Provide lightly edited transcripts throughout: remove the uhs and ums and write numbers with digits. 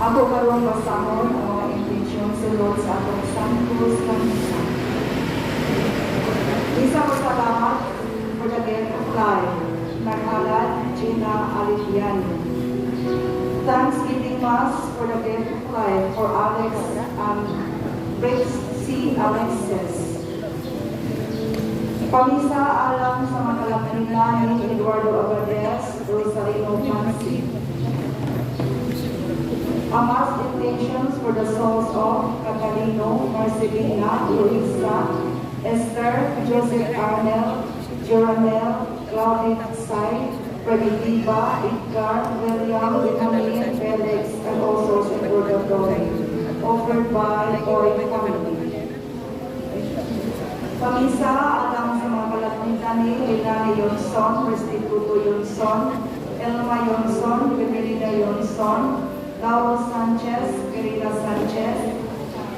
Ako karon basahon ang mga intensyon sulod sa atong Santos Kanisa. Isa ko salamat for the gift of life. Naghalad Gina Alipiano. Thanksgiving Mass for the gift of life for Alex Briggs C. Alexis. Pamisa alam sa mga kalapanilan ni Eduardo Abades, Rosalino Fancy. A mass intentions for the souls of Catalino, Marcelina, Luisa, Esther, Joseph Arnel, Joranel, Claudette Sai, Preditiva, Edgar, William, Camille, Felix, and also St. Purgatory, offered by Boy Family. Pamisa alam sa mga kalapanitan ni Liliana Yonson, Restituto Yonson, Elma Yonson, Pemelina Yonson, Lauro Sanchez, Querida Sanchez,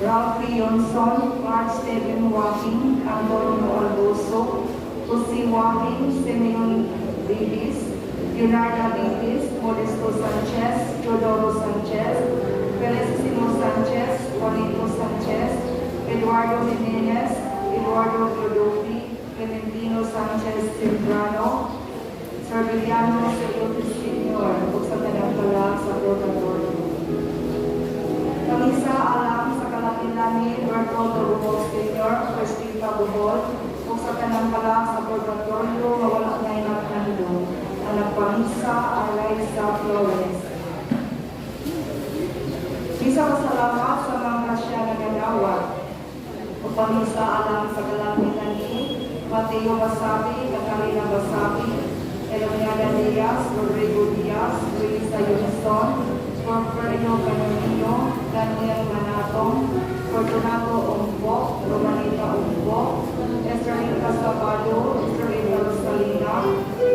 Ralphie Yonson, Mark Stephen Joaquin, Antonio Alboso, Jose Joaquin, Simeon Davis, Leonardo Davis, Modesto Sanchez, Teodoro Sanchez, Felicissimo Sanchez, Juanito Sanchez, Eduardo Jimenez, Eduardo Teodofi, Clementino Sanchez Sembrano, Serviliano Celotes Sr. ug sa tanang sa Purgatorio. Kamisa alam sa kalapitan ni Bertoldo Rumol Sr. Christina Bohol ug sa tanang sa Purgatorio mawala na inaknando ang nagpamisa Eliza Flores. Isa pasalamat sa mga kasya na ganawat ug pamisa alam sa kalapitan ni Mateo Basabi, Catalina Basabi, Eloniana Diaz, Rodrigo Diaz, Luisa Yonson, Porferino Canonino, Daniel Manatong, Fortunato Ongbo, Romanita Ongbo, Estrelita Sabado, Estrelita Rosalina,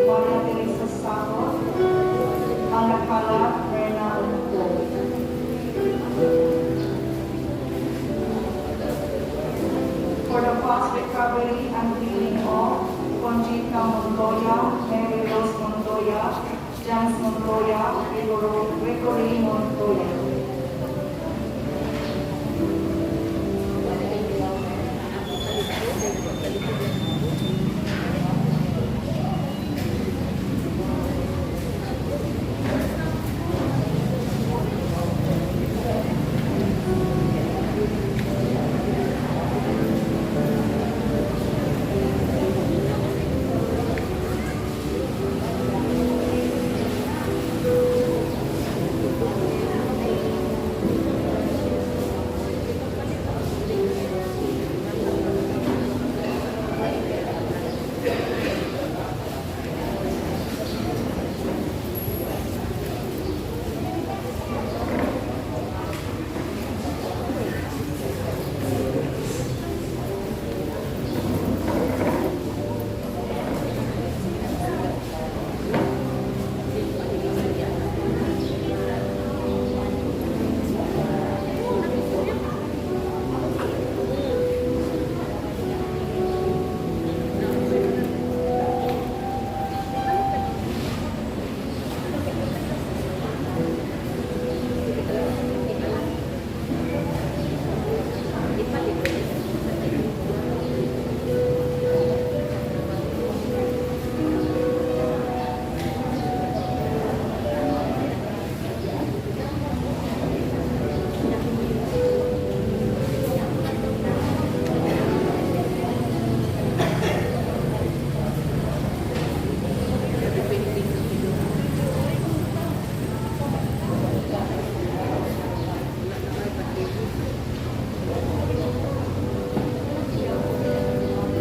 Maria Teresa Sato, ang nagkalat, Rena Ongbo. For the fast recovery and healing of Conchita Montoya, Mary Rose Montoya, Jans Montoya, Gregory Montoya.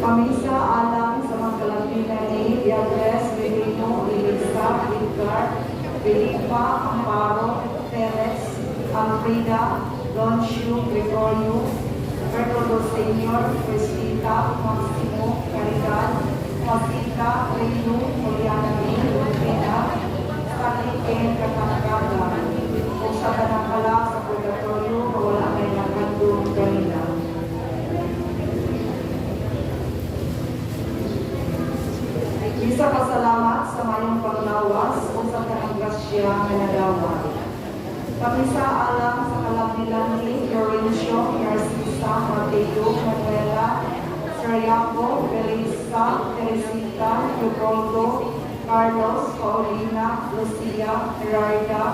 Pamisa alam sa mga kalapitan ni Beatriz, Benito, Elisa, Edgar, Felipa, Amparo, Perez, Alfreda, Doncio, Gregorio, Bertoldo Sr., Cristita, Maximo, Caridad, Masita, Reyno, Juliana May, Pena, Stanley Ken, Katanagaga, o sa Tanakala sa Purgatorio, wala may nakandong kanila. Isa pasalamat sa mayong panglawas o sa kanang grasya nga nadawa. Pakisaalang sa kalagnilan ni Florencio Narcisa Mateo Manuela Sariaco Belisa Teresita Leopoldo Carlos Paulina Lucia Gerarda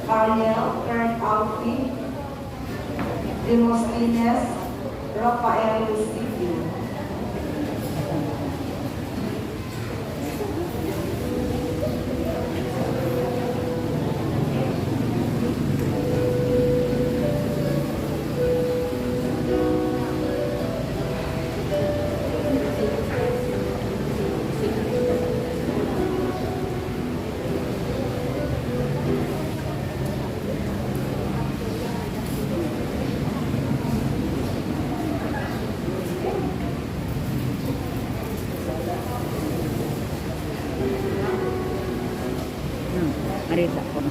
Ariel Kern Alfie Demosthenes Rafael Lucipio. Arita ko.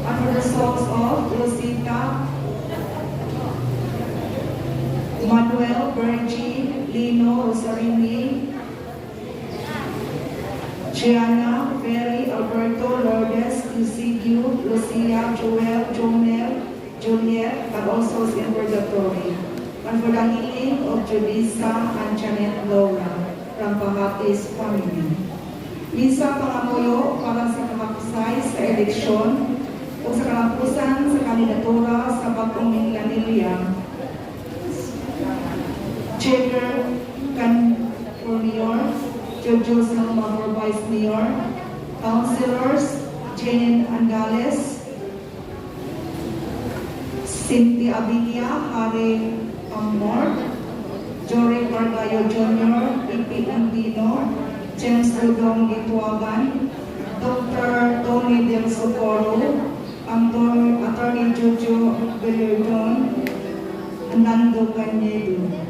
Under the souls of Rosita, Manuel, Bergie, Lino, Rosarini, Gianna, Ferry, Alberto, Lourdes, Lucidio, Lucia, Joel, Jonel, Juliet, but also in purgatory. And for the healing of Julissa and Janet Laura from Pahatis family. Misa pangamuyo para sa kamakusay sa eleksyon o sa kalampusan sa kandidatura sa bagong Lanilya. Chair Can for Mayor, Jojo Salma for Vice Mayor, Councilors Jane Angales, Cynthia Abinia, Harry Amor, Jory Cargayo Jr., Ipi Andino, James Dudong Gituagan, Dr. Tony Del Socorro, Attorney Jojo Bellardon, Nando Canedo.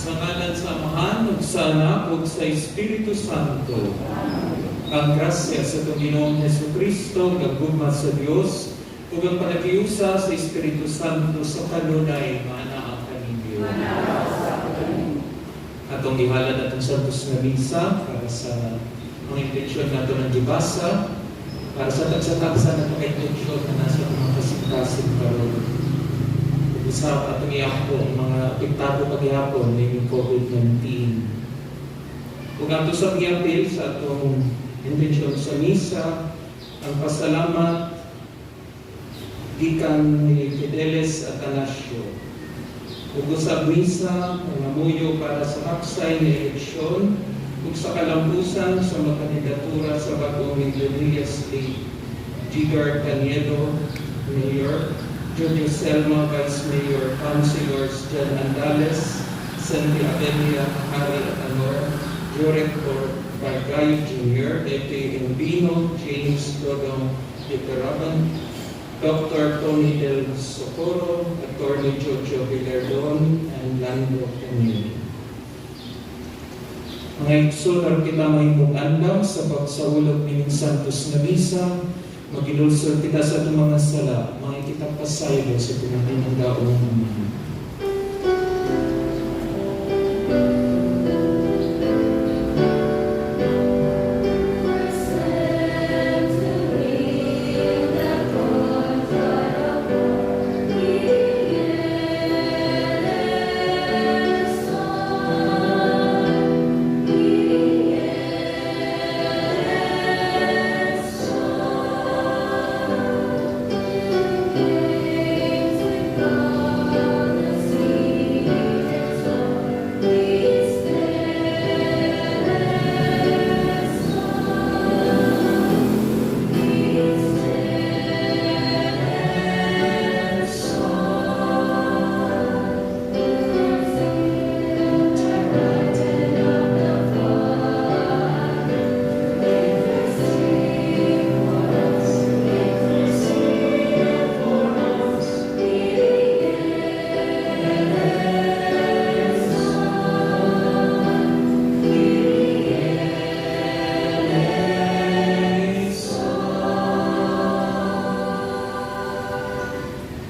Sa ngalan sa Amahan, ug sa Anak, ug sa Espiritu Santo. Ang grasya sa Panginoong Jesucristo, gaguma sa Dios, ug ang panagiusa sa Espiritu Santo sa kanunay maanaa kaninyo. Atong gihalad atong santos nga misa para sa mga intensyon nato ng gibasa, para sa tagsa-tagsa na itong intensyon na nasa mga kasing-kasing karon. Usap atong iako ang mga apektado paghihapon ng COVID-19. Kung ato sa pag-iapil sa atong intensyon sa misa, ang pasalamat gikan ni Fidelis Atanasio. Ug sa misa, ang amuyo para sa haksay na eleksyon ug sa kalampusan sa mga kandidatura sa bagong Mindanao State, Jigar Caniedo, Mayor, Junior Selma, Vice Mayor, Councilors Jan Andales, Sandy Abenia, Harry Atanor, Jurek Bargayo Jr., A.K. Umbino, James Dodong Diperaban, Dr. Tony Del Socorro, Attorney Jojo Villardon, and Lando Camille. Mga igsoon, kita mahimong andam sa pagsaulog ni Santos na Misa, magilulsor kita sa itong mga sala, mga kita pasaylo sa tumating ng daong naman.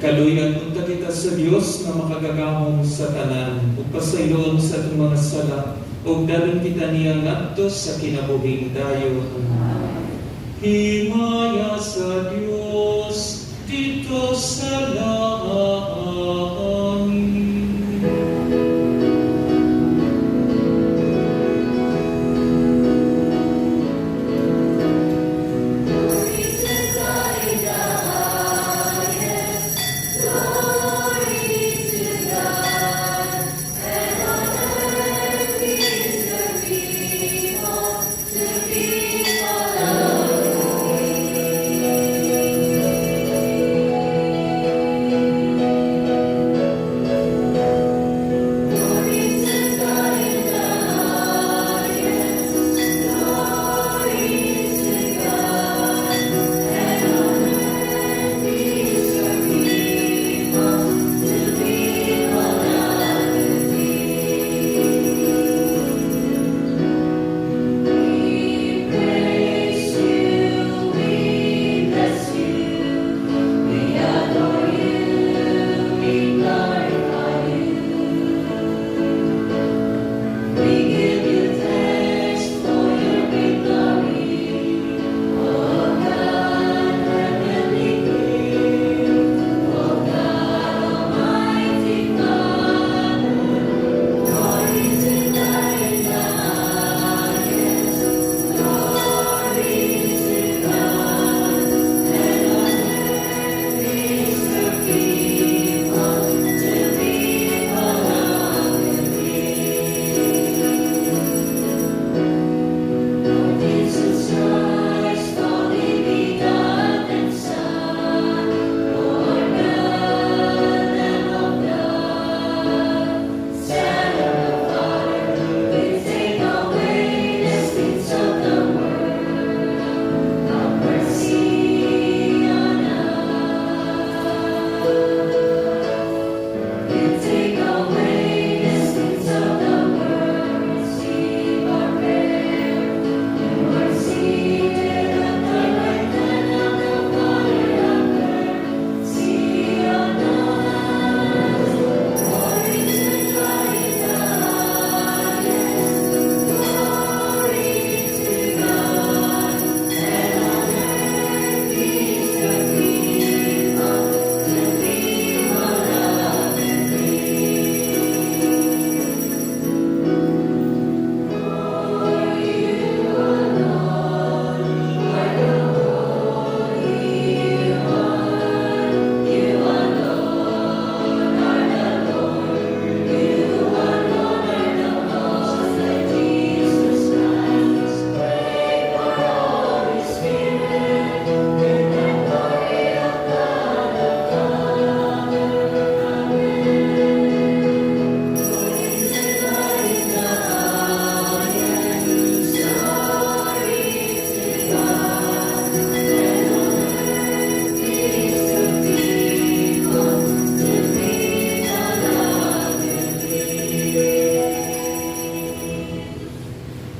Kaluyan punta kita sa Dios na makagagamong sa tanan ug pasayloon sa itong mga sala ug dalon kita niya ngadto sa kinabuhing dayon. Himaya sa Dios dito sa langit.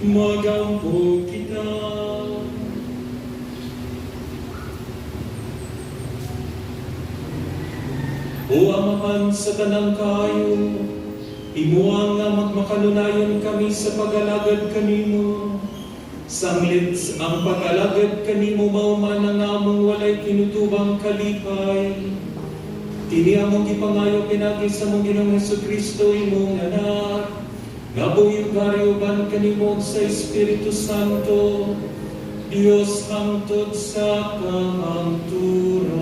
Magampo kita. O Amahan sa tanang kayo, imuang nga magmakanunayon kami sa pag-alagad kanimo. Sanglit ang pag-alagad kanimo mauman nga among walay kinutubang kalipay. Kini among gipangayo pinagi sa mong Ginoong Hesukristo imong anak. Nga buhig karyoban kanimo sa Espiritu Santo, Dios hangtod sa kamangturan.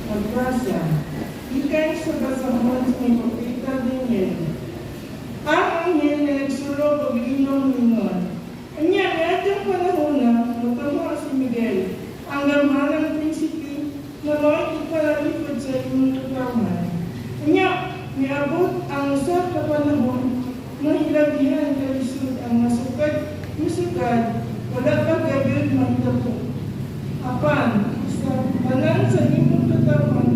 Magbasa. Ikay sa basahon sa Propeta Daniel. Ang anghel na nagsulog o giinom ningon. Anya, atong panahon na matamo si Miguel, ang gamhanang prinsipi na mo'y ipalalipod sa imong katawan. Anya, miabot ang usa ka panahon na hilagihan kalisod ang masukad, wala pa gayud mahitabo. Apan, sa tanan sa imong katawan,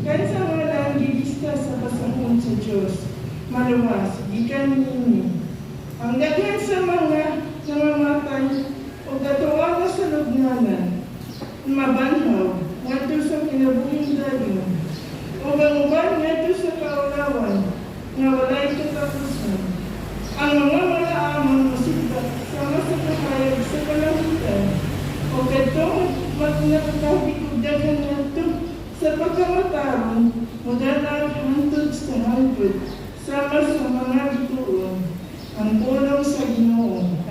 kansa nga lang gilista sa pasahon sa Dios, maluwas, gikan ninyo. Ang daghan sa mga namamatay o gatuwa na sa lubnganan, mabanhaw, ngadto sa kinabuhing dayon, o ganguban ngadto sa kaulawan, nga walay katapusan. Ang mga malaamang musika sama sa kahayag sa kalangitan, o kadtong magnakakabikog daghan ngadto sa pagkamataron, mudala hantod sa hantod, sama sa mga bituon, ang pulong sa Ginoo.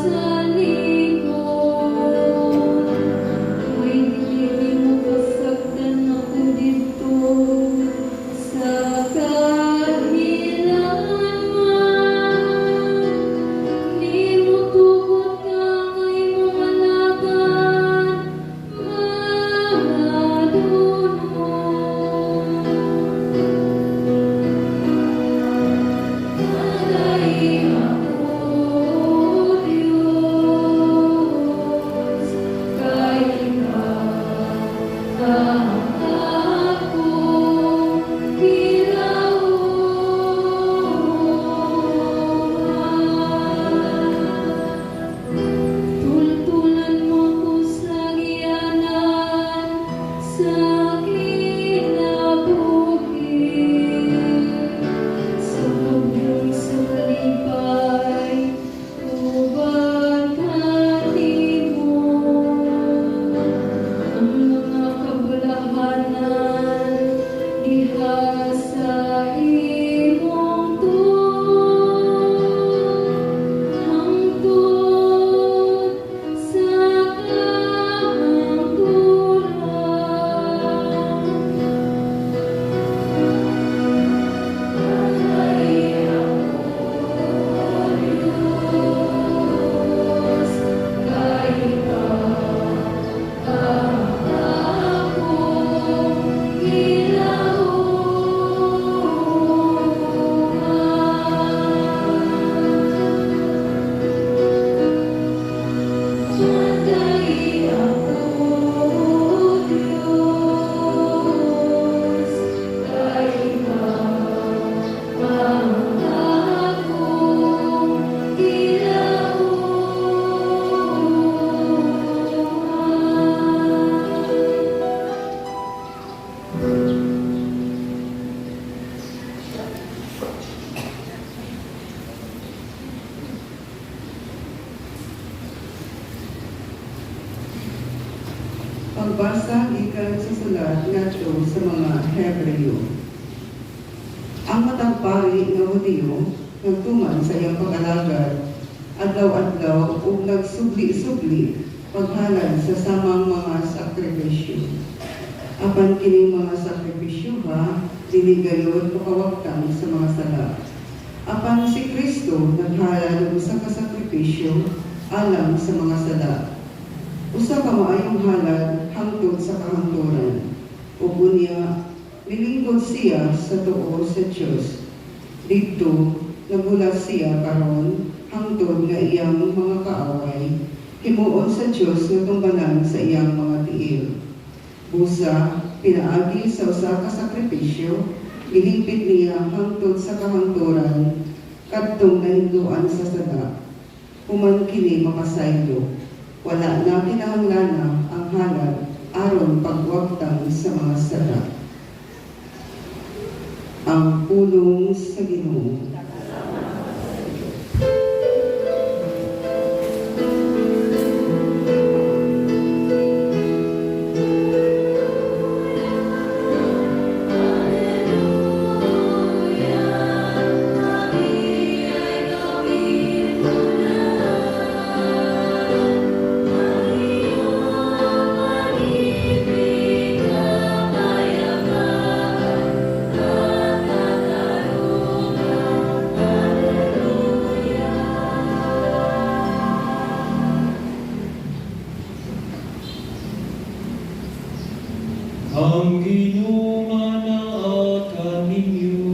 Namasaliko Pagbasa gikan sa sulat ngadto sa mga Hebreo. Ang matang pari nga Hudiyo nagtuman sa iyang pag-alagad adlaw-adlaw ug nagsubli-subli paghalad sa samang mga sakripisyo. Apan kining mga sakripisyo dili gayud makawagtang sa mga sala. Apan si Kristo naghalad og usa ka sakripisyo alang sa mga sala. Usa ka maayong halad hangtod sa kahangturan. Ug unya nilingkod siya sa tuo sa Dios. Didto nagulat siya karon hangtod nga iyang mga kaaway himuon sa Dios nga tunggalan sa iyang mga tiil. Busa pinaagi sa usa ka sakripisyo gihingpit niya hangtod sa kahangturan kadtong nahinduan sa sala. Human kini mapasaylo. Wala na kinahanglan ang halad aron pagwagtang sa mga sala. Ang pulong sa Ginoo. Ang Ginoo manaakan ninyo.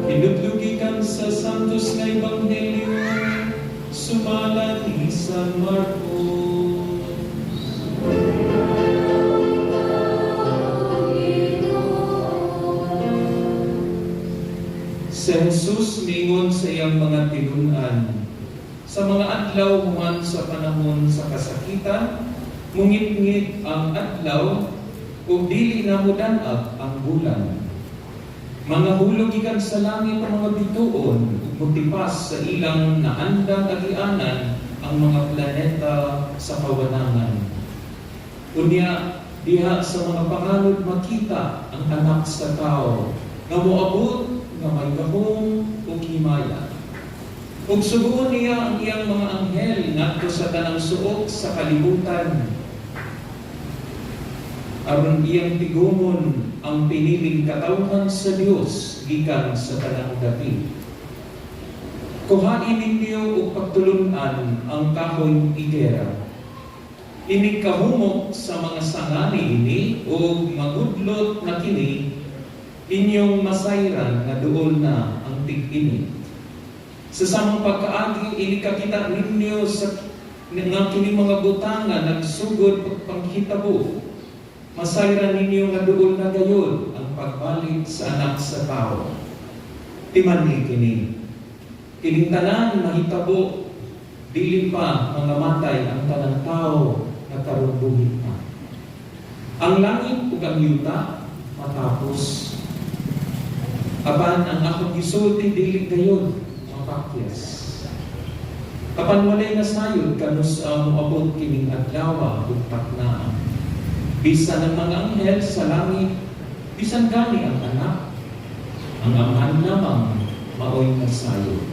Hinutlugikan sa Santos nga Ebanghelyo, sumalan ni San Marcos. Si Jesus mingon sa iyang mga tinunan, sa mga adlaw human sa panahon sa kasakitan, mungit-ngit ang adlaw, ug dili na mudan-ag ang bulan. Mga hulog gikan sa langit ang mga bituon, ug mutipas sa ilang naandang agianan ang mga planeta sa kawanangan. Unya, diha sa mga panganod makita ang anak sa tao, nga moabot, nga may gahom, ug himaya. Ug suguon niya ang iyang mga anghel ngadto sa tanang suok sa kalibutan. Aron iyang tigumon ang piniling katawhan sa Dios gikan sa tanang dapit. Kuhain ninyo ug pagtulunan ang kahoy igera. Ini kahumok sa mga sangani ini ug magudlot na kini inyong masayran nga duol na ang tig-ini. Sa samang pagkaagi, inikakita ninyo sa nga kini mga butangan nagsugod pagpanghitabo. Masayran ninyo nga duol na gayon ang pagbalik sa anak sa tao. Timan ni kini. Kining tanan mahitabo, dili pa mga matay ang tanang tao na karon buhit pa. Ang langit ug ang yuta matapos. Apan ang akong gisulti dili gayon pakyas. Kapan walay nasayod kanus moabot kining adlaw ug taknaan. Bisan ang mga anghel sa langit, bisan gani ang anak, ang amahan lamang maoy nasayod.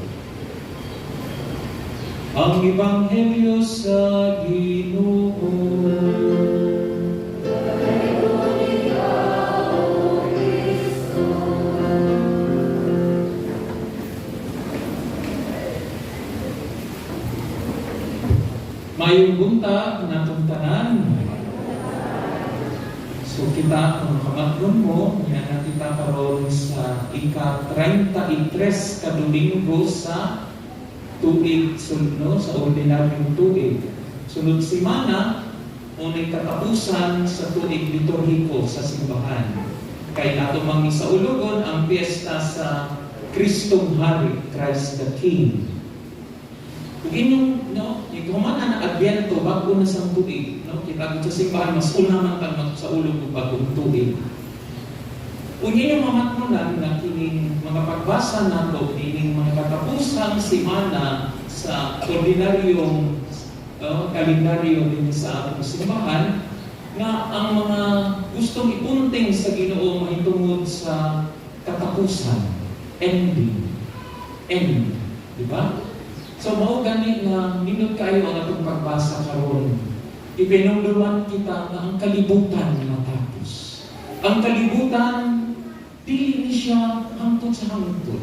Ang Ebanghelyo sa Ginoo. Mayong bunta natong tanan. So kita kung kamatgon mo, yan na kita karon sa ika-33 ka Domingo sa tuig sunod sa ordinaryong tuig. Sunod simana, unay katapusan sa tuig liturhiko sa simbahan. Kay nato mang isaulugon ang piyesta sa Kristong Hari, Christ the King. Kung inyong, ikuman na Advento, bago na sa tuig, kita sa simbahan, mas una man kang magsaulog ng bagong tuig. Kung inyong mamatnunan na kining mga pagbasa nato, kining mga katapusang simana sa ordinaryong kalendaryo din sa atong simbahan nga ang mga gustong ipunting sa Ginoo mahitungod sa katapusan, ending, end, di ba? So mao gani nga minut kayo ang atong pagbasa karon. Ipinumduman kita nga ang kalibutan matapos. Ang kalibutan dili ni siya hangtod sa hangtod.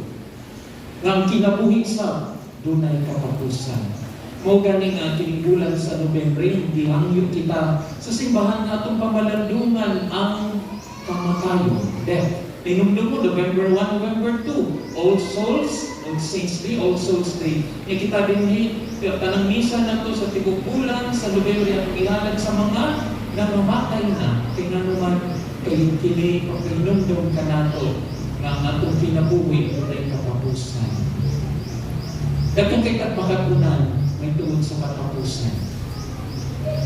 Nga ang kinabuhi sa dunay katapusan. Mao gani nga kining bulan sa Nobyembre, gihangyo kita sa simbahan nga atong pamalandungan ang kamatayon, death. Tinumdum mo, November 1, November 2, All Souls, All Saints Day, All Souls Day. Kita din tanang misa na to sa tibok bulan sa Nobyembre at ihalag sa mga namamatay na. Tingnan naman, kini pagkinumdum ka nato nga ang atong kinabuhi ay katapusan. Dagang kay katmakagunan, may tungod sa katapusan.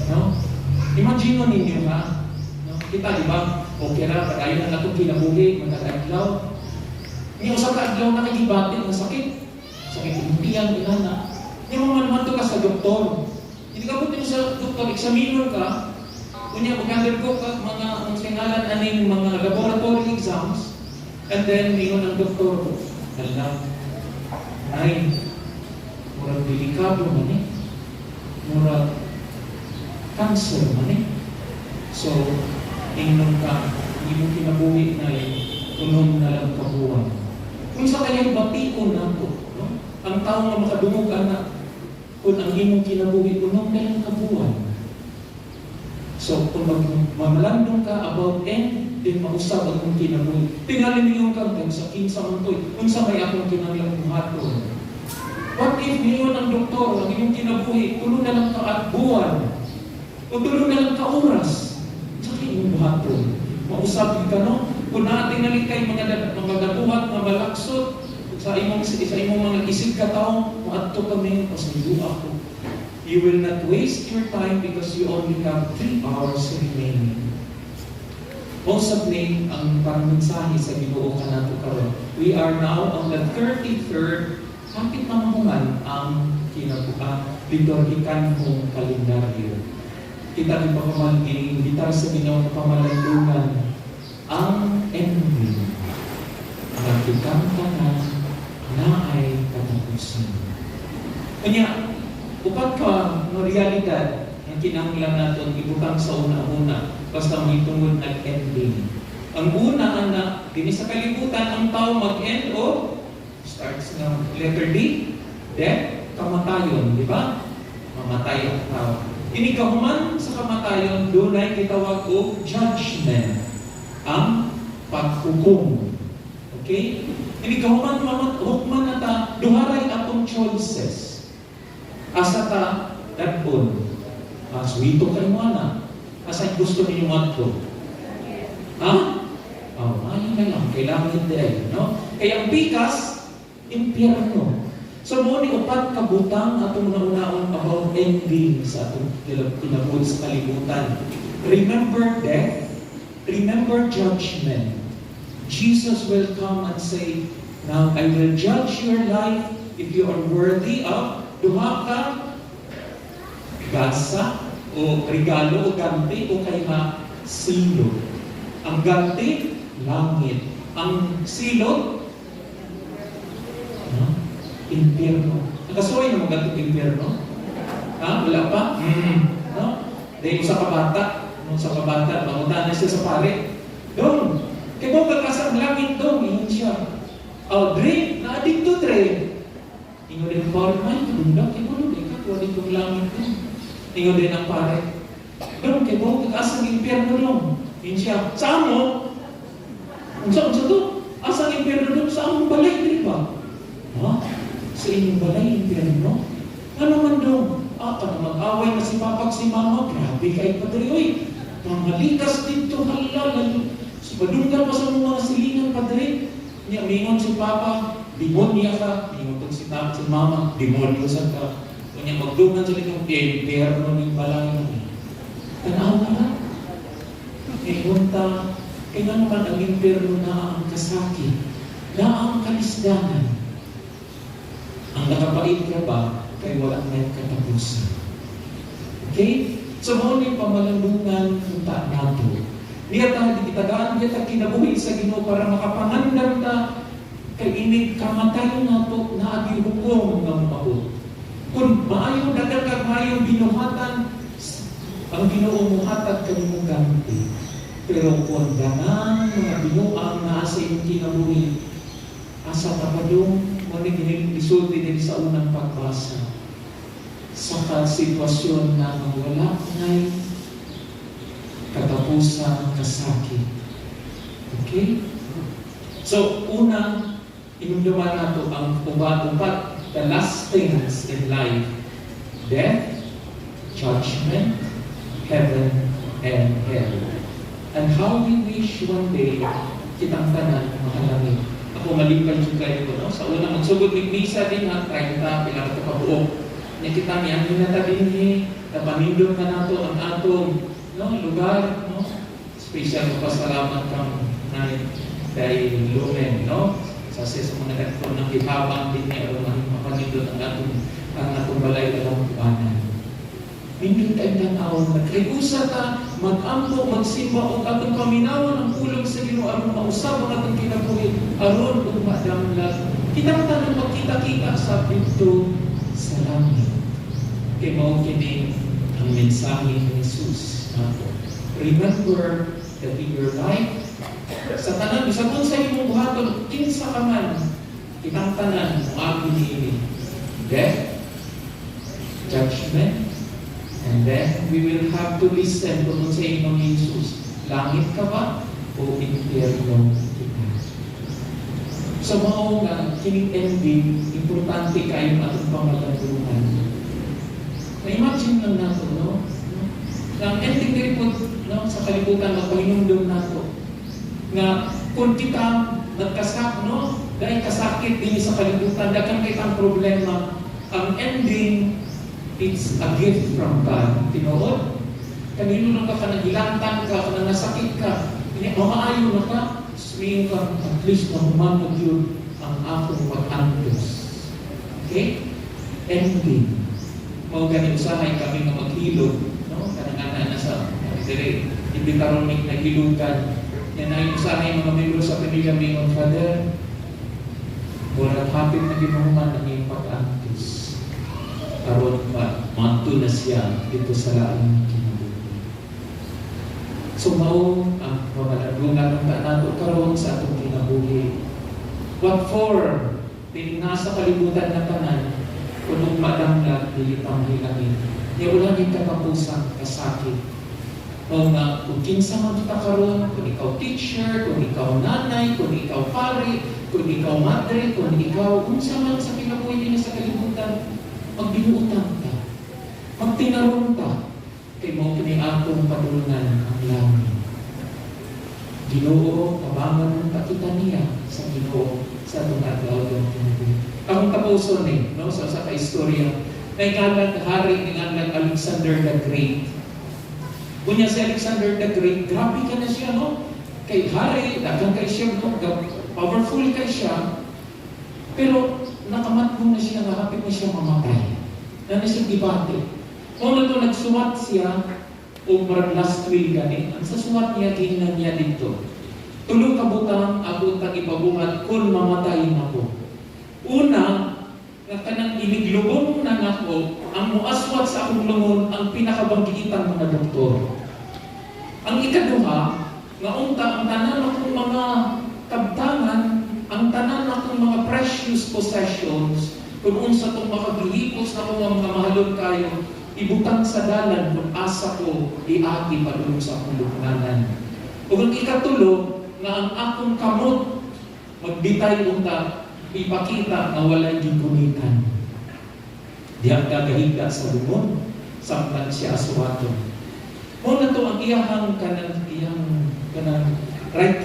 No? Imagine mo ninyo ha? No? Kita, di ba? Okay na, pag-ayon na itong kinabuhi, magkakaadlaw. Hindi usap ka adlaw na nagibati ng sakit. Sakit umpiyan, inana. Hindi mo man ka sa doktor. Hindi ka putin sa doktor, examiner ka. Kunya, mag-undergo ka mga ang singalan aning mga laboratory exams. And then, ingon ang doktor, alam, ay, murag delikado man eh. Murag cancer man eh. So, ingnon ka, hindi mo kinabuhi na unom na lang kabuhan. Kung sa kayang batiun na ito, no? Ang tao na makadungog anak, kung ang imong kinabuhi, unom na lang kabuhan. So, kung mamalandong ka about end, din mausap ang kong kinabuhi. Tingalin niyo ka, sa kinsa man ito, kung sa may akong kinanglang buhaton. What if niyon ang doktor, ang iyong kinabuhi, tulo na lang ka at buwan, o tulo na lang ka oras, sa iyong buhaton. Mausap ka, no? Kung natin nalikay mga nabuhat, mga malaksot, sa imong mga isig ka taong, maadto kami, pasaydo ako. You will not waste your time because you only have 3 hours remaining. Most of ang pangmensahe sa Ginoo kanato karon. We are now on the 33rd. Bakit mamahuman ang liturgikan kong kalendaryo? Kita rin pagmamaligitar sa Ginoo na pamalandungan ang ending. Nakikang ka na ay katapusan. Kanya, upat ka no realidad ang kinahanglan natin ibutang sa una-una basta may tungod nag-ending. Ang una, anak, din sa kalibutan, ang tao mag-end o starts ng letter D, death, kamatayon, di ba? Mamatay ang tao. Inikahuman sa kamatayon, doon ay kitawag o judgment, ang paghukom. Okay? Inikahuman hukman na ta, duharay atong choices. Asa ta, dadbon. Suwito kayo mo na. Asa gusto ninyo matlo? Ha? Ayun na lang. Kailangan hindi ay, no? Kaya ang bikas, impyerno. So, mo ni upat kabutang atong naunaon about ending sa atong kinabuhi sa kalibutan. Remember death. Remember judgment. Jesus will come and say, now I will judge your life if you are worthy of duha ka gasa o regalo o ganti o kaya silo. Ang ganti, langit. Ang silo, impyerno. Nakasuway na mga ganti impyerno? Ha? Wala pa? No? Dahil sa kabata, mangutan na siya sa pare. Doon, kaya mo kakasang langit doon, yun siya. Dre, na-addict to Dre. Ingo din ang pare, may kadundak, ingo din, katuwa din yung langit doon. Ingo din ang pare. Doon, kaya mo kakasang impyerno doon. Yun siya. Saan mo? Saan to? Asang impyerno doon? Saan mong balay, di ba? Ha? Sa inyong balay, impyerno? Ano man doon? Para mag-away na si Papa si Mama, grabe kay Padre, oy. Pangalikas dito, halal. Badunggan pa sa mga silingan, Padre. Niya, mingon si Papa, demonya ka. Mingon si Papa, si Mama, demonyo sa ka. Kanya magdungan sila yung impyerno ng balay. Tanaw ka na. Ipunta, kaya naman ang impyerno na ang kasakit, na ang kalisdanan. Ang Ang nakapait ka ba, kay wala may katapusan. Okay? So, mo ni pamalandungan punta nato. Niya ta, itagaan niya ta kinabuhi sa Ginoo para makapangandam ta kay inig kamatay nato na agi hukom ng mabuti. Kung maayo dagan kag maayo binuhatan, ang Ginoo muhatag kanimo ganti. Pero kung ganang mga binuang na sa iyong kinabuhi, asa tapadong mo ni isulti din sa unang pagbasa. Sa sitwasyon na wala na'y katapusan kasakit. Okay? So, unang inumduman nato ang upat the last things in life: death, judgment, heaven, and hell. And how we wish one day kitang tanan mahalangin. Ako malipay yung kayo ko, no? Sa unang magsugod ng misa din ha, 30 pilang kapabuok. Nakita niya, minatabi ni, napanindong na nato ang atong lugar, no? Special pasalamat kang dahil lumen, no? Sa mga nagkakon ng ihabang din niya, mapanindong ang atong balay ng kubanan. Hindi tayo tanawon, nagkayusa ta, mag-ampo, magsimba, o atong paminawan ang pulong sa Ginoo aron mausab ang atong kinabuhi, aron kung madamlag. Kitang tanong magkita-kita sa pinto sa langit. Kaya mao kini ang mensahe ni Jesus nato. Remember that in your life, sa tanan, sa kung sa imong buhaton, kinsa ka man, kitang tanan, ang ini death, judgment, and then we will have to listen kung sa imong Jesus. Langit ka ba o impyerno kita? So mao nga kining ending, importante kayo atong pamalandungan. Na-imagine lang nato, no? Ang ending din po, no, sa kalibutan, magpahinumdum nato. Nga, kung kita nagkasak, no? Dahil kasakit din sa kalibutan, dagang kitang problema. Ang ending, it's a gift from God. Tinood? Kanino na ka nagilantan ka, kanang nasakit ka, mamaayo na ka, sabihin ka, at least na humanod yun ang akong pag-antos. Okay? Ending. Mga ganyan usahay kami na maghilog, no? Kanang-ana na sa hindi karonik na hilugan. Yan ay usahay mga membro sa pamilya mingon, Father, walang hapit na ginuhuman ang iyong pag-antos. Karon manto na siya dito sa laing kinabuhi. So mao ang pamalandungan ng nato karon sa atong kinabuhi. What for? Nasa kalibutan na tanan, kung madamlag, dilitang hilangin. Di wala din katapusan, kasakit. O nga, kung kinsa man kita karon, kung ikaw teacher, kung ikaw nanay, kung ikaw pari, kung ikaw madre, kung ikaw, unsa man sa kinabuhi din sa kalibutan, magbinuutan ka, magtinarong ka, kay mo kini atong padulungan ang langit. Ginoo, kabangan ta kita niya sa Ginoo sa atong adlaw ng kinabuhi. Ang tapuson ni, no, sa kaistorya, naigalan hari ni Alexander the Great. Kunya si Alexander the Great, grabe ka na siya, no? Kay hari, dagang kay siya, no? Powerful kay siya, pero nakamatbong na siya, nakapit na siya mamatay. Na siya debate. Una to nagsuwat siya, o marang last will gani, ang sa suwat niya, gihinan niya dito. Tulong kabutang, abot ang ipabuhat, kung mamatayin ako. Una, nga kanang iniglubong na ako, ang muaswat sa akong lungon, ang pinakabanggitan mga doktor. Ang ikaduha, nga unta, ang tanan akong mga kabtangan, ang tanan akong mga precious possessions, kung unsa itong makagihipos na mga mahalon kayo, ibutang sa dalan kung asa ko iagi padulong sa akong luknanan. O ang ikatulo, nga ang akong kamot, magbitay unta, ipakita na walay gigunitan. Diyang gagahiga sa lumon, samtang siya aswaton. Muna to ang iyahang kanang right,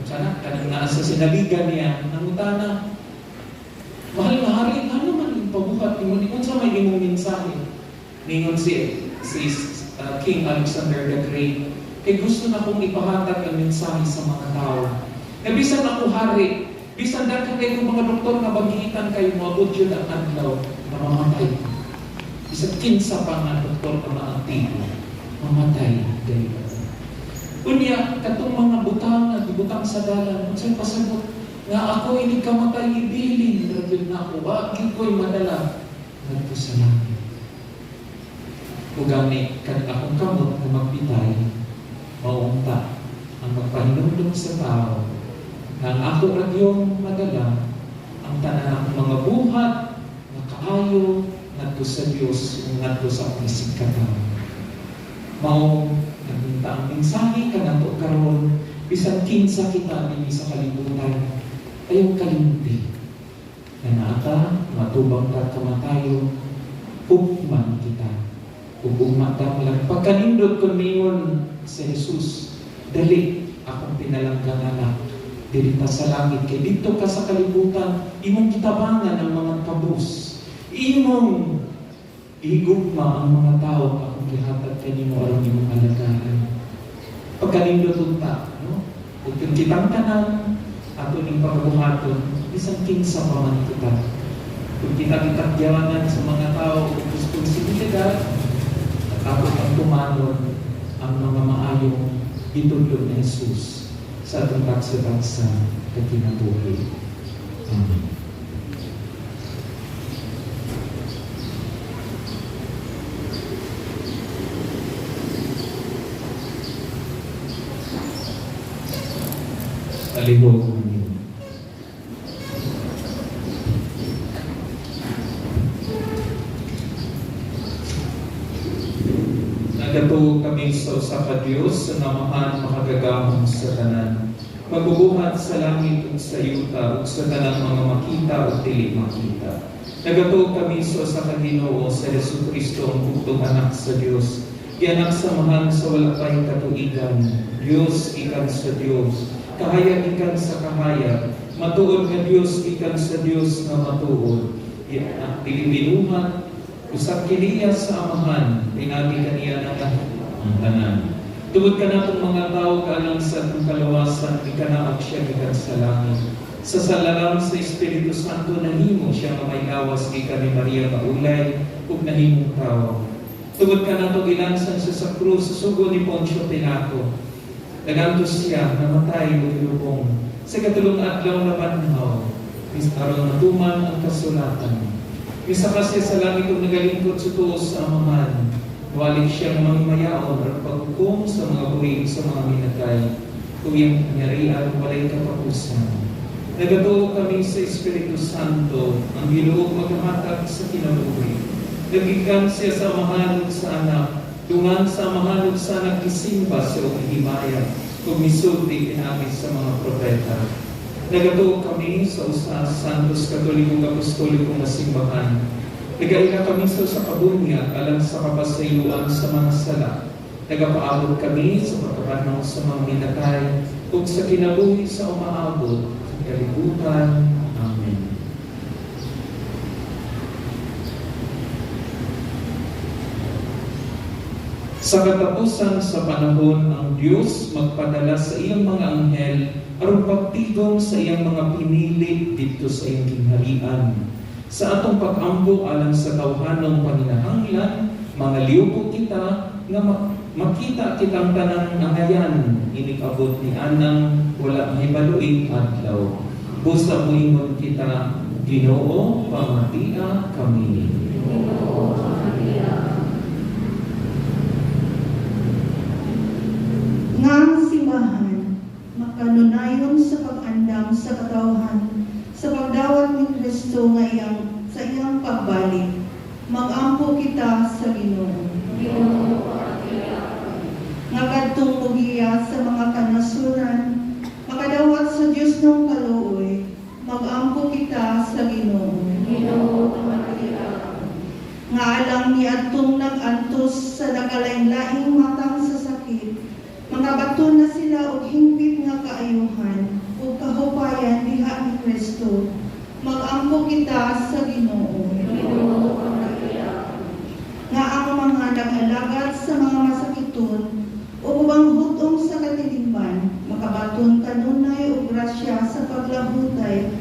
sana, kanang nasa sinaligan niya, nangutana, mahal na hari, ano man yung pabuhat ni mo, kung sa may imong mensahe, ningon si King Alexander the Great, gusto na kong ipahatag ang mensahe sa mga tao. Nabisan ako hari, Bisan daghan kayo mga doktor nga bagitan kayo moabot yun ang adlaw na mamatay. Bisan kinsa pa nga doktor na maantigo, mamatay kayo. Unya, katong mga butang na gibutang sa dalan, unsay pasabot nga ako ini kamatay ibilin, radyo na ako, wagi ko'y madala. Nagpo sa langit. Kung gani, kan akong kamot na magpitay, maunta ang magpahinumdum sa tao, ang ako radyong madala, ang tanan ng mga buhat, na kaayo, nagpo sa Diyos, nagpo sa isip katao. Mao, nagpunta ang mensahe ka na to karon, bisan kinsa kita din sa kalibutan, ayaw kalimpi. Na naata, matubang ka kamatayo, ugman kita. Ugman ka lang. Pagkanindot ko niyon sa Jesus, dali akong pinalanggang anak. Dirita sa langit. Kaya dito ka sa kalibutan, imong kitabangan ang mga kabus. Imong ihigugma ang mga tao akong gihatag kanimo aron imong alagaan. Pagkanindot unta, no? Ug kung kitang tanan ato ning pagbuhaton, bisan kinsa pa man kita. Kung kita kitagyawanan sa mga tao ug responsibilidad, at ato ang tumanon ang mga maayong itudlo ni Jesus sa atong baksa-baksa kinabuhi. Amen. Alihog ninyo. Nagatuog kami sa usa ka Dios sa namahan makagagamon sa tanan. Magbubuhat sa langit ug sa yuta ug sa tanang mga makita ug dili makita. Nagatuog kami sa usa ka Ginoo sa Jesucristo ang bugtong anak sa Dios. Gianak sa mahal sa wala pay katuigan. Dios ikan sa Dios. Kahayag ikan sa kahayag, matuod nga Dios ikan sa Dios nga matuod. At bilibinuhan, usap kiniya sa amahan, pinagi kaniya na ang tanan. Tugod ka na itong mga tao kalang sa itong kalawasan, ikanaak siya ikan sa langit. Sa salaram sa Espiritu Santo, nahimo siya nga may lawas ikan ni Maria Maulay, ug nahimong tao. Tugod ka na itong ilansan siya sa krus, sa sugo ni Poncio Pilato. Nagantos siya, namatay o ilubong. Sa katulong adlaw na banhaw, aron matuman ang kasulatan. Isa kasi sa langit kung nagalingkod sa tuos sa amahan, walik siyang mangmayaon at paghukom sa mga buwing sa mga minatay, kung yung nangyarian, walay katapusan. Nagatuo kami sa Espiritu Santo, ang Ginoo maghahatag sa kinabuhi. Nagikan siya sa amahan sa anak, dungan sa mahanod sa nagkisimba sa himaya, kung misulti pinamit sa mga propeta. Nagatuo kami sa usa Santos Katolikong Apostolikong na simbahan. Nagaila kami sa kabunya alang sa kapasayloan sa mga sala. Nagapaabot kami sa pagkabanaw sa mga minatay, ug sa kinabuhi sa umaabot, sa kalibutan. Amen. Sa katapusan sa panahon, ang Diyos magpadala sa iyang mga anghel aron pagtigom sa iyang mga pinili dito sa iyang kingharian. Sa atong pag-ambo alang sa tawhanong paninahanglan, mga liupo kita nga makita kitang tanang nangayan, inikabot ni Anang wala mahibaluing adlaw. Busa muingon kita, Ginoo, pamatia kami. Ginoo, pamatia. Ngang simbahan, makanunayon sa pag-andam sa katawhan, sa pagdawat ni Kristo ngayang sa iyang pagbalik, mag-ampo kita sa Ginoo. Nga kadtong mugiya sa mga kanasuran, makadawat sa Diyos ng kaluoy, mag-ampo kita sa Ginoo. Nga alang ni adtong nag-antos sa nakalain-laing matang sa sakit, mga bato na sila og hingpit nga kaayuhan ug kahupayan diha ni Kristo. Mag-ampo kita sa Ginoo. Nga ang mga nag-alagad sa mga masakiton ug ubang hutong sa katilingban, makabaton kanunay og grasya sa paglahutay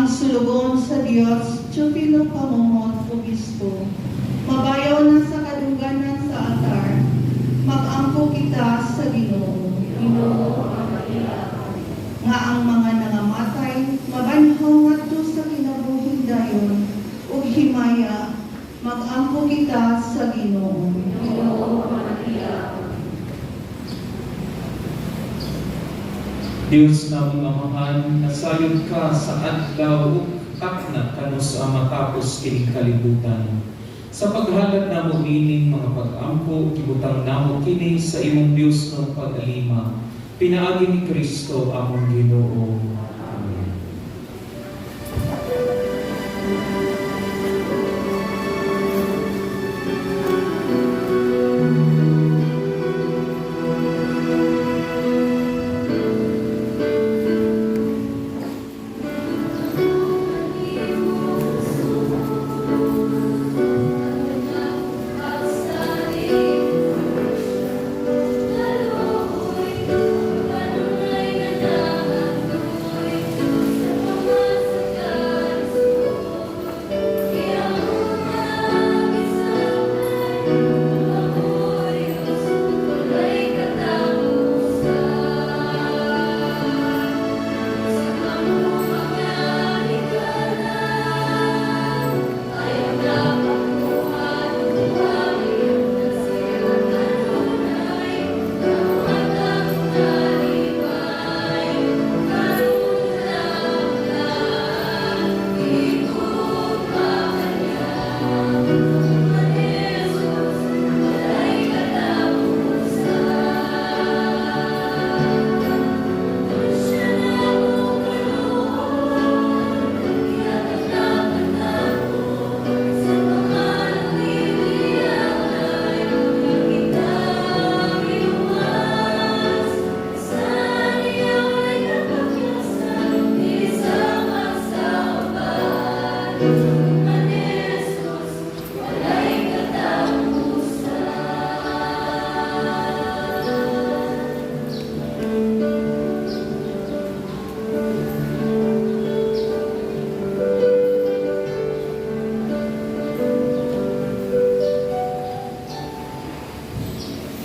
Magsulugon sa Dios, Teofilo Pamumot, Obispo. Mabayaw na sa kadungganan sa altar. Mag-ampo kita sa Ginoo. Nga ang mga nangamatay, mabanhaw ngadto sa kinabuhing dayon, ug himaya, mag-ampo kita sa Ginoo. Diyos na mga amahan, nasayod ka sa adlaw ug takna kano sa matapos kining kalibutan. Sa paghalad namo ining mga pag-ampo, ibutang namo kini sa imong Dios ng pag-alima. Pinaagi ni Kristo among Ginoo. Amen.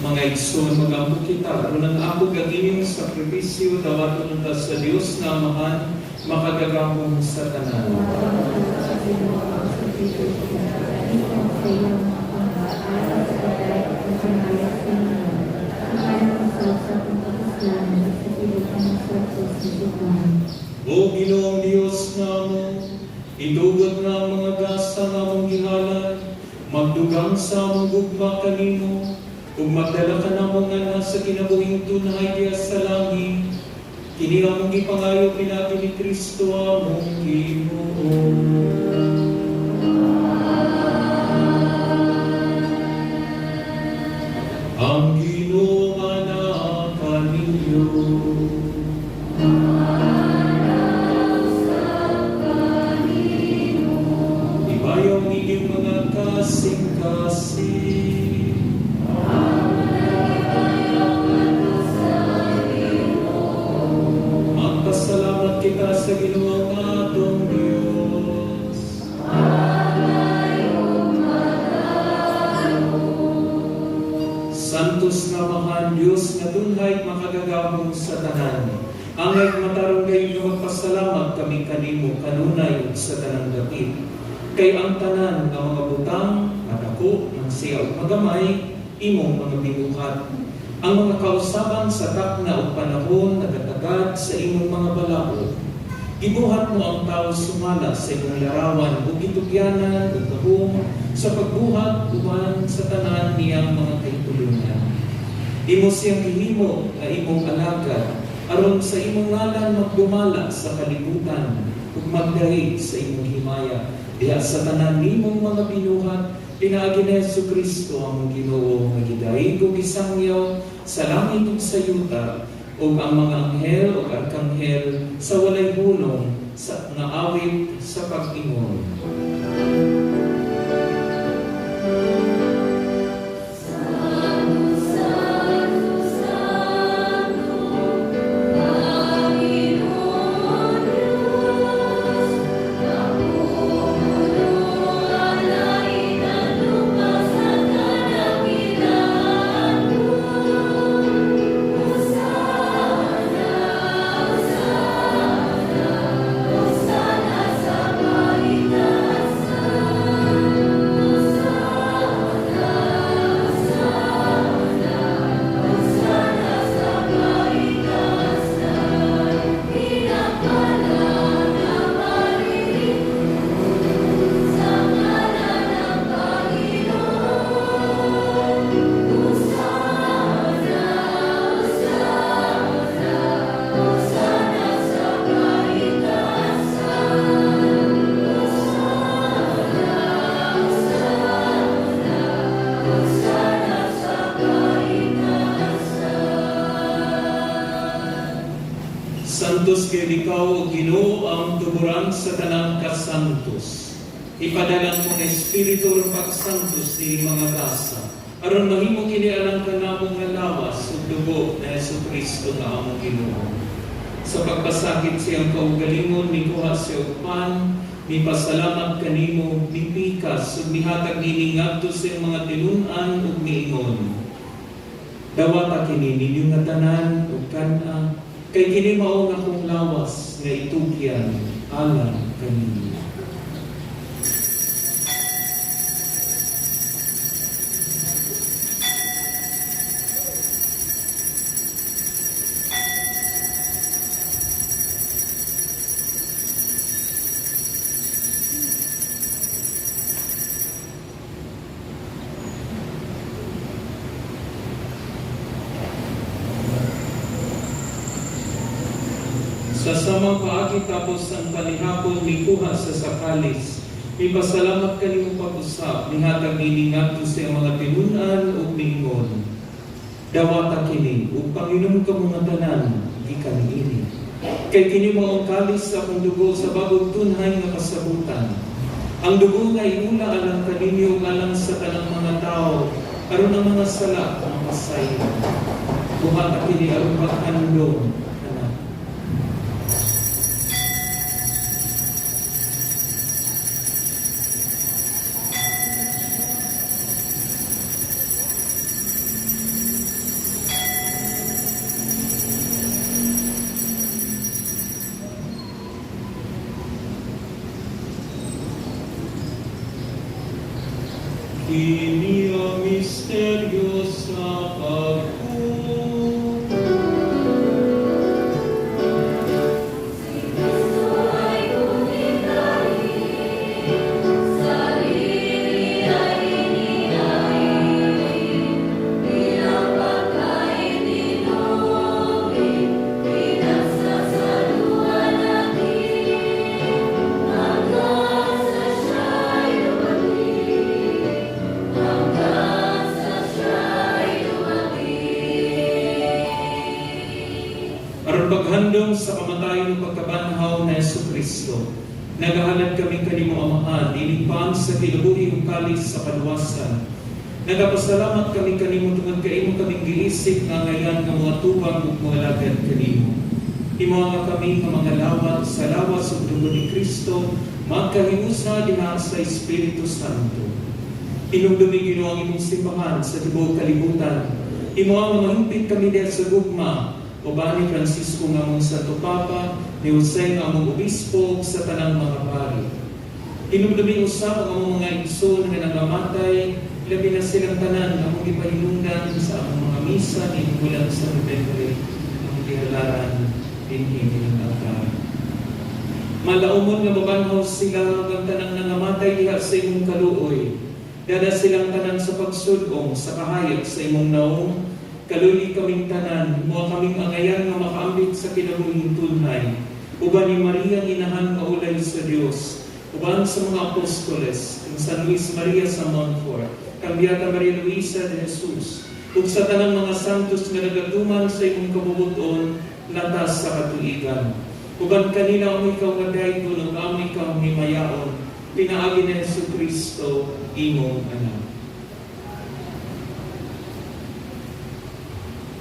Mga igsoon, mag-ampo kita, aron ang ambog ang inyong sakripisyo, dawaton unta sa Dios na amahan, makagagahong sa tanan. O Ginoong Dios namo, idugod nga mga gasa nga mong gihalad, magdugang sa among gugma kanimo, ug magdala ka namo nga sa kinabuhing tunay diya sa langit. Kini among gipangayo pinagi ni Kristo among Ginoo. Ang Ginoo nga naa kaninyo. Ibayaw ninyong mga kasing-kasing. Magpasalamat kita sa Ginoo nga atong Dios. Santos nga Amahan Dios nga dunhay makagagahong sa tanan. Angay matarong kayo nga magpasalamat kami kanimo kanunay ug sa tanang dapit. Kay ang tanan nga mga butang, madako, ng siya ug magamay, imong mga binuhat. Ang mga kausaban sa takna ug panahon nagatagad sa imong mga balao. Gibuhat mo ang tao sumala sa imong larawan ug gitugyanan ug gahom sa pagbuhat uban sa tanan niyang mga kahitulungan. Imo siyang gihimo nga imong alagad aron sa imong ngalan magdumala sa kalibutan ug magdahi sa imong himaya diha sa tanan nimong mga binuhat. Pinaagi ni Jesucristo ang Ginoo nga gidaig ug gisangyaw sa langit ug sa yuta ug ang mga anghel ug arkanghel sa walay hulong sa nga awit sa pag-ingon. Santos kay ikaw o Ginoo ang tuburan sa tanang kasantos. Ipadalang mo ng Espiritu ng pagsantos ni mga basa. Aron mahimo kini alang kanamong nga lawas ug dugo na Jesucristo nga among Ginoo. Sa pagpasakit siyang kaugalingon mikuha siya og pan, mipasalamat kanimo, mipikas ug mihatag ini ngadto sa mga tinun-an ug miingon. Dawata kini ninyo nga tanan ug kan-a kay kini mao nga akong lawas nga itugyan alang kanimo. Sa samang paagi tapos ang panihapon mikuha sa sakalis. Ipasalamat kanimo pag-usap, nihatag niningat sa mga tinunan ug mingon. Dawata kini, ug Panginoon ka mga tanan, gikan ini. Kay kini mao ang kalis sa akong dugo sa bagong tunhay nga kasabutan. Ang dugo nga iula alang kaninyo ug alang sa tanang mga tao, aron ang mga sala ang masayon. Buhat kini aron paghandom. Kini ang misteryo sa pagbuhay. Aron paghandom sa kamatayon ng pagkabanhaw na Jesucristo, nagahalad kami kanimo Amahan, inipan sa kilabuhi ug kalis sa kaluwasan. Nagapasalamat kami kanimo tungod kaimo kaming giisip nga ngayon nga mga tubang ug mga lagad kanimo. Imo nga kami nga mga lawat sa lawas ug dugo ni Kristo, magkahiusa diha sa Espiritu Santo. Inumdumi Ginoo ang imong simbahan sa tibuok kalibutan. Imo ang mahimpit kami diha sa gugma, uban ni Francisco nga mong Santo Papa, ni Jose nga mong Obispo sa tanang mga pari. Inumdumi usab ang among mga igsoon nga nangamatay, labi na silang tanan nga mong ipahinungdan sa among mga misa ni bulan sa Nobyembre, ang gihalaran dinhi ng altar. Malaumon nga mabanhaw sila ang tanang nangamatay diha sa imong kaluoy. Dada silang tanan sa pagsudong sa kahayag sa imong naong. Kaluli kaming tanan, mga kaming angayan nga makaambit sa kinabuhing tunhay. Uban ni Maria inahan nga ulay sa Dios. Uban sa mga apostoles, kang San Luis Maria sa Montfort, kang Beata Maria Luisa de Jesus, ug sa tanang mga santos nga nagatuman sa imong kabubuton, latas sa katuigan. Uban kanila ang ikaw nga dayton ug ang ikaw himayaon, pinaagi ni Jesucristo, imong anak.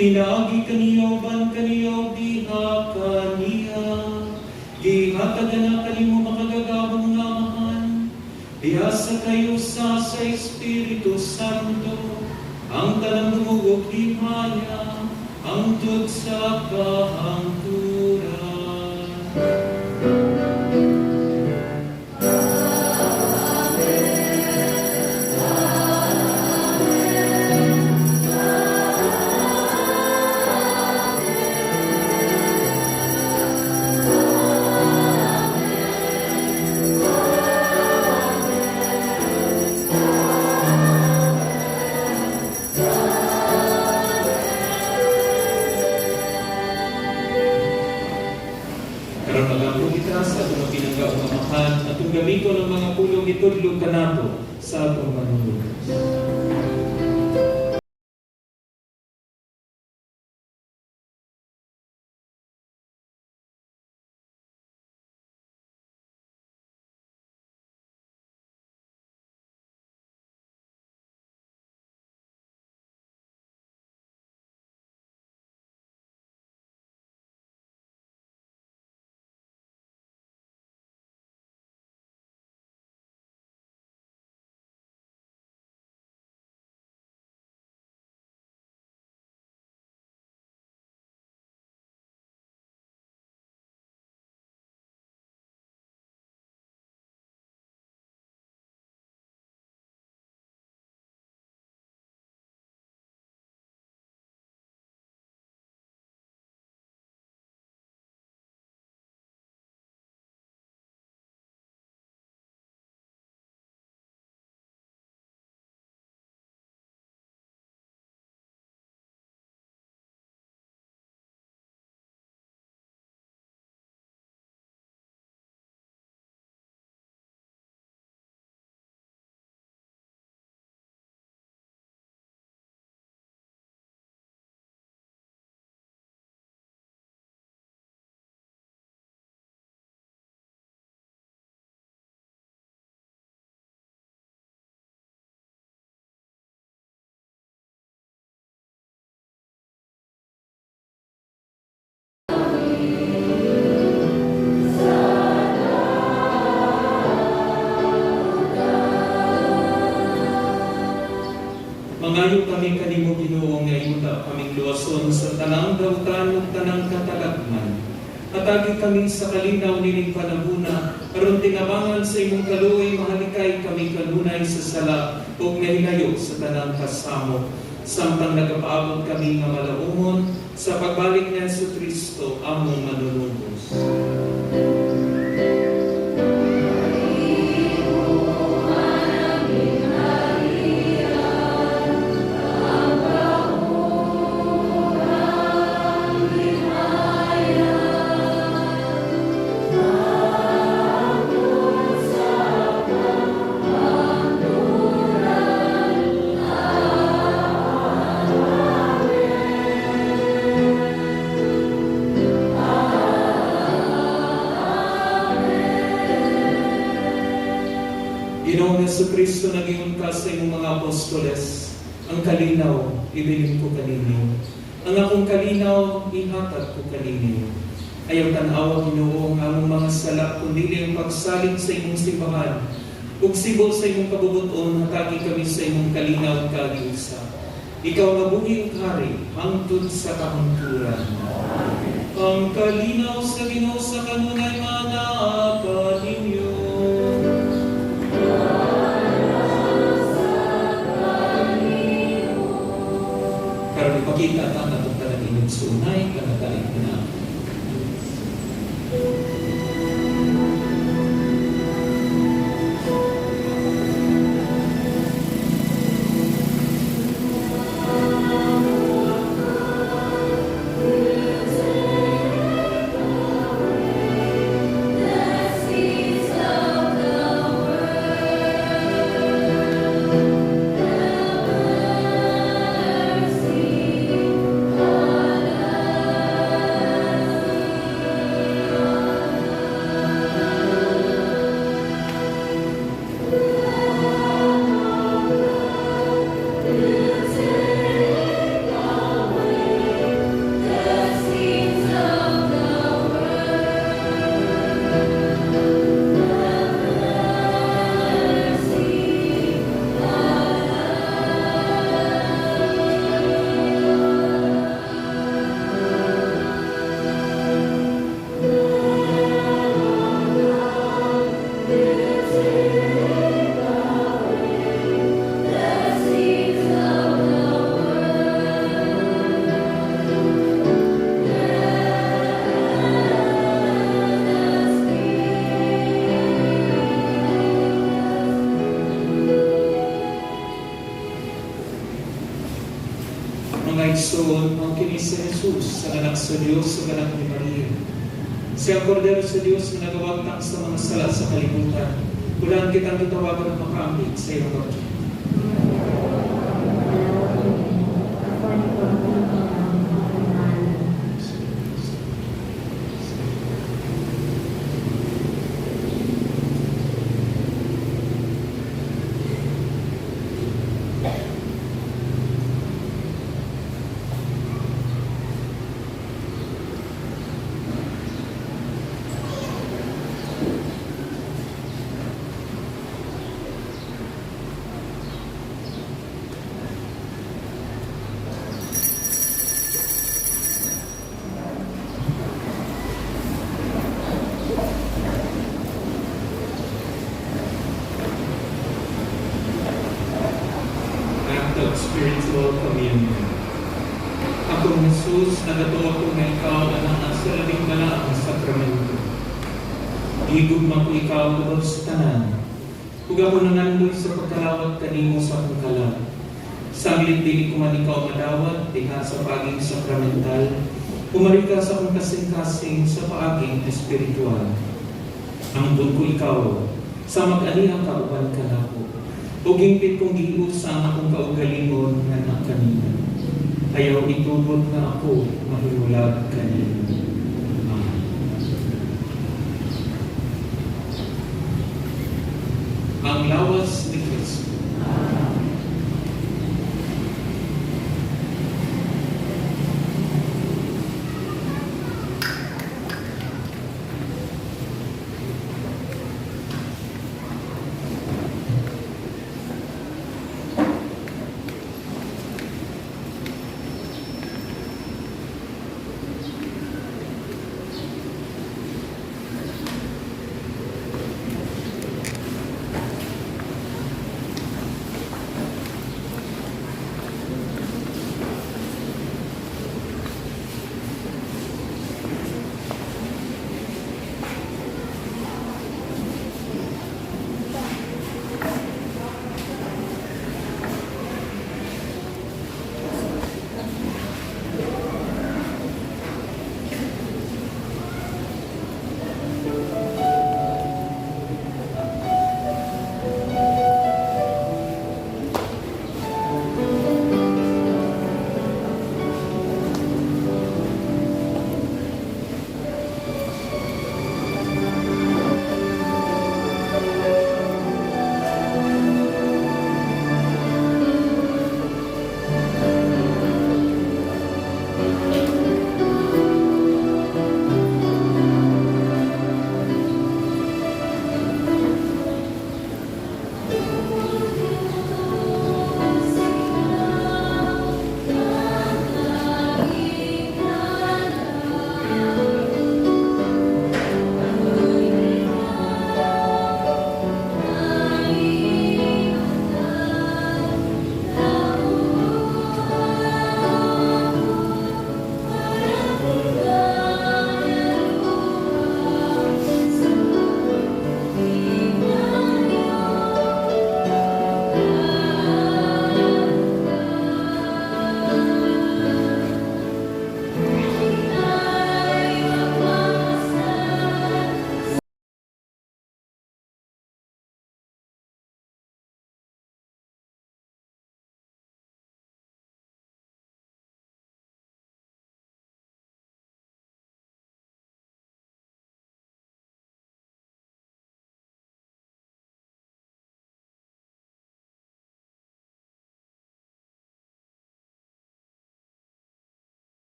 Pinaagi kaniyo, ban kaniyo, diha kaniya. Gihatag na kanimo makagagabong nga Amahan. Diha sa kayo sa Espiritu Santo. Ang tanang dumugog himaya, ang tut sa kahangturan. Karon magambong kita sa atong pinangga ug Amahan atong gamiton ng mga pulong itudlo kanato sa atong manunod. Mangayo kami kanimo Ginoo nga imuta kaming luwason sa tanang dautan ug tanang katalagman. Atagi kami sa kalinaw nining panahuna, aron tinabangan sa imong kaluoy mahalikay kami kanunay sa sala ug nahilayo sa tanang kasamo. Samtang nagapaabot kami nga malaumon sa pagbalik ni Hesus Kristo among manunubos. Ginoong Jesucristo, naging ka sa imong mga apostoles, ang kalinaw, ibilin ko kanino. Ang akong kalinaw, ihatag ko kanino. Ayaw tanawa, Ginoo, ang among mga sala, kundi ang pagsalig sa imong simbahan, ug sibol sa imong kabubuton, hatagi kami sa imong kalinaw kagiusa. Ikaw nga buhing hari, hangtod sa kahangturan. Ang kalinaw sa Ginoo sa kanunay manapa ninyo. Karon ipakita ta natong tanang inugsunay kanagaling na. Mga igsoon, ang kini si Jesus, sa anak sa Diyos, sa anak ni Maria. Siya ang kordero sa Diyos na nagawagtang sa mga sala sa kalibutan. Kulaan kitang itawagan at makaambit sa iyong pagkakas. Spiritual communion. Akong Jesus, nagatuwa ko na ikaw na nasa labing balaang sakramento. Igugma ko ikaw tungkol sa tanan. Huwag ako nangandoy sa pagkalawat kanimo sa akong kalat. Saglit din ko man ikaw madawat, diha sa paging sakramental. Pumalik ka sa akong kasing-kasing sa paaging espiritual. Ang ko ikaw, sa mag-alihang kauban ka na ko. O gingpit kong giusang akong kaugalingon nga na kanina. Ayaw itubod na ako mahimulag kanina. Amen. Ang lawas ni Kristo.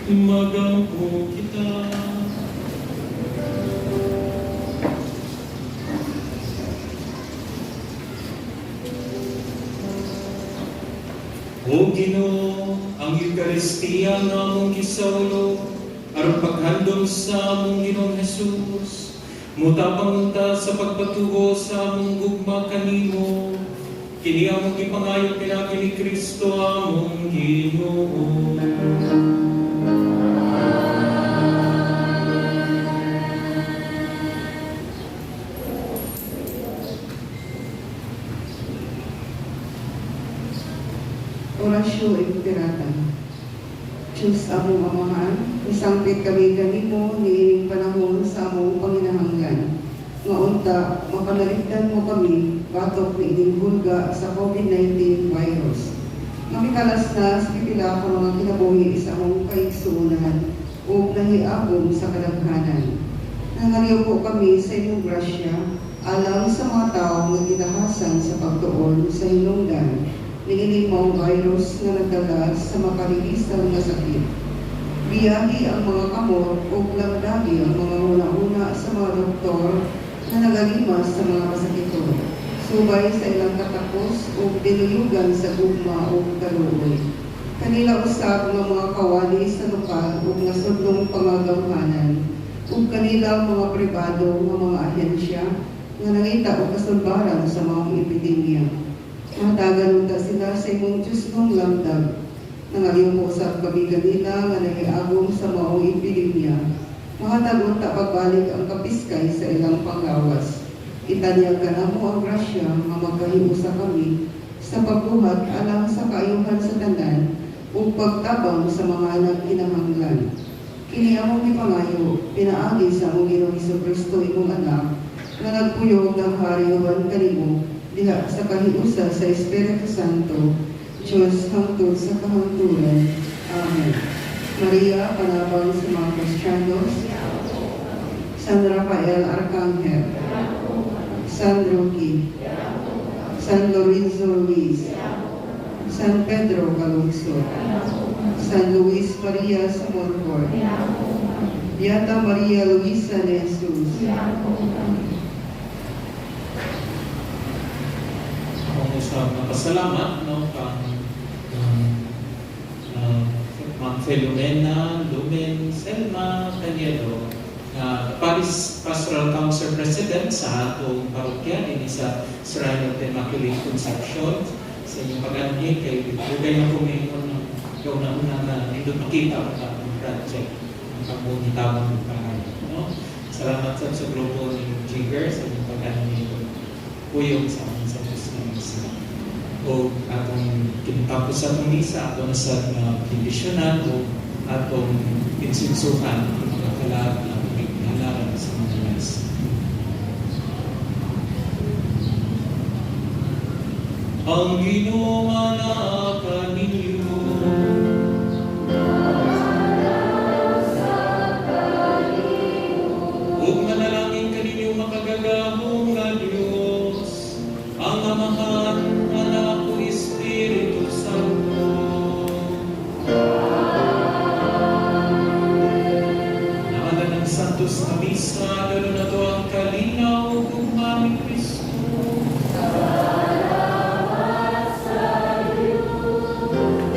Magampo kita. O Ginoo, ang Eucharistia nga among gisaulo, aron paghandom sa among Ginoong Jesus, mutabang unta sa pagpatuo sa among gugma kanimo, kini among gipangayo pinagi ni Kristo among Ginoo. Orasyo Imperata. Diyos among amahan, isangpit kami ganimo niining panahon sa among panginahanglan. Nga unta, mapanaligdan mo kami, batok ni ining hulga sa COVID-19 virus. Namikalas na sa pipila ko mga kinabuhi sa among kaigsuunan o nahiabong sa kadaghanan. Nangaliw po kami sa inyong grasya, alang sa mga tao nga ginahasan sa pagtuon sa hinungdan niining mga virus na nagdala sa makalilisan nga sakit. Biyahi ang mga kamot o lamdagi ang mga una-una sa mga doktor na nagalimas sa mga masakito. Subay sa ilang katapos o dinuyugan sa gugma o kaluoy. Kanila usab ng mga kawali sa lokal o nga sudlong pangagamhanan o kanila mga pribado ng mga ahensya nga nangita o kasulbaran sa mga epidemya. Matagan unta sila sa imong Diyos mong lamdag. Nangaliw mo usab kami ganila nga nahiagom sa maong epidemya. Mahatag unta pagbalik ang kapiskay sa ilang panglawas. Itanyag ka na mo ang grasya nga magkahiusa kami sa pagbuhat alang sa kaayuhan sa tanan o pagtabang sa mga nagkinahanglan. Kini among ipangayo, pinaagi sa among Ginoong Hesukristo imong anak, nga nagpuyog ng hariyawan kanimo diha sa kahiusa sa Espiritu Santo, Diyos hangtod sa kahangturan. Amen. Maria, panabang sa mga Kristiyanos, San Rafael Arcangel, San Roque, San Lorenzo Luis, San Pedro Calungsod, San Luis Maria Samorfort, Beata Maria Luisa de Jesus, Sa pasalamat no kang Ma'am Filomena, Lumen, Selma, Tanyelo, Pastoral Council President sa atong parokya ini sa Shrine of the Immaculate Conception. Sa inyong pag-anhi kay Bugay na kumingon ikaw na una na ito makita ang atong project ang pagbuhitawan ng pangalan. No? Salamat sa grupo ni Jigger sa inyong pag-anhi puyong sa aming sa Misa. O atong kinitapos sa atong misa, atong sa kondisyonan o atong pinsinsukan ang mga kalag na pagkikalaran sa mga misa. Ang Ginoo na kaninyo, ug manalangin kaninyo makagagahong nga Dios, ang Amahan, Anak o Espiritu Santo. Naalan ng Santos na Misa, lalo na to ang kalinaw kung Mami Kristo. Salamat sa Diyos.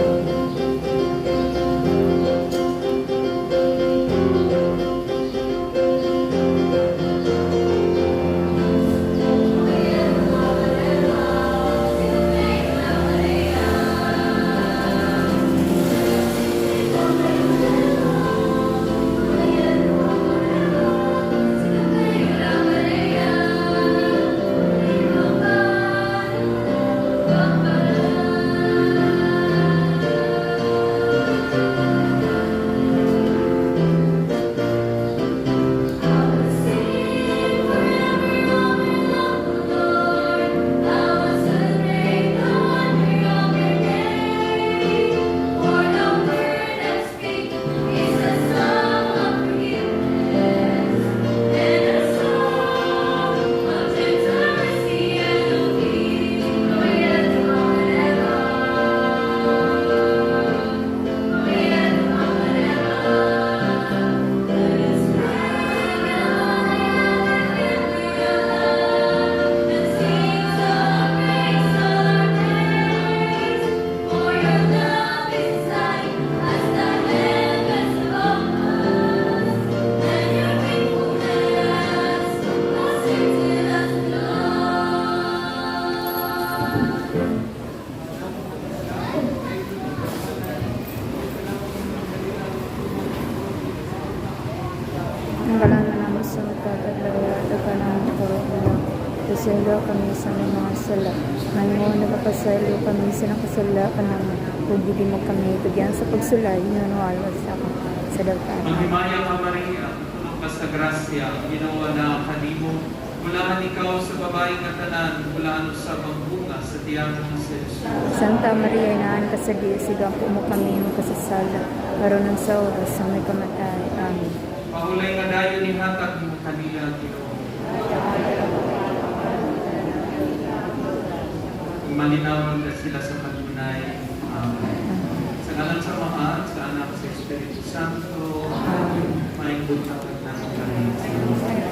Nagpasalo kami sa aming mga sala. Ngayon, nagpasalo kami sa nakasala ka naman. Huwag hindi mo kami bigyan sa pagsulay. Nanuwala sa ako sa dagtan. Maghimaya ka Maria, puno ka sa grasya, ginawa na kanimo. Mulahan ikaw sa babaeng katanan, mulaan sa pagbunga sa tiyan mo sa Jesus. Santa Maria, inaan ka sa Diyos, sigang po mo kami ng kasasala. Karoon ng sa oras sa may kamatay. Amen. Pahulay nga dayo ni hatag mo kanila, Ginoo. Malinawan ka sila sa patunay. Amen. Sa ngalan sa Ama, sa Anak, sa Espiritu Santo. Amen. Maing buntag ng kami.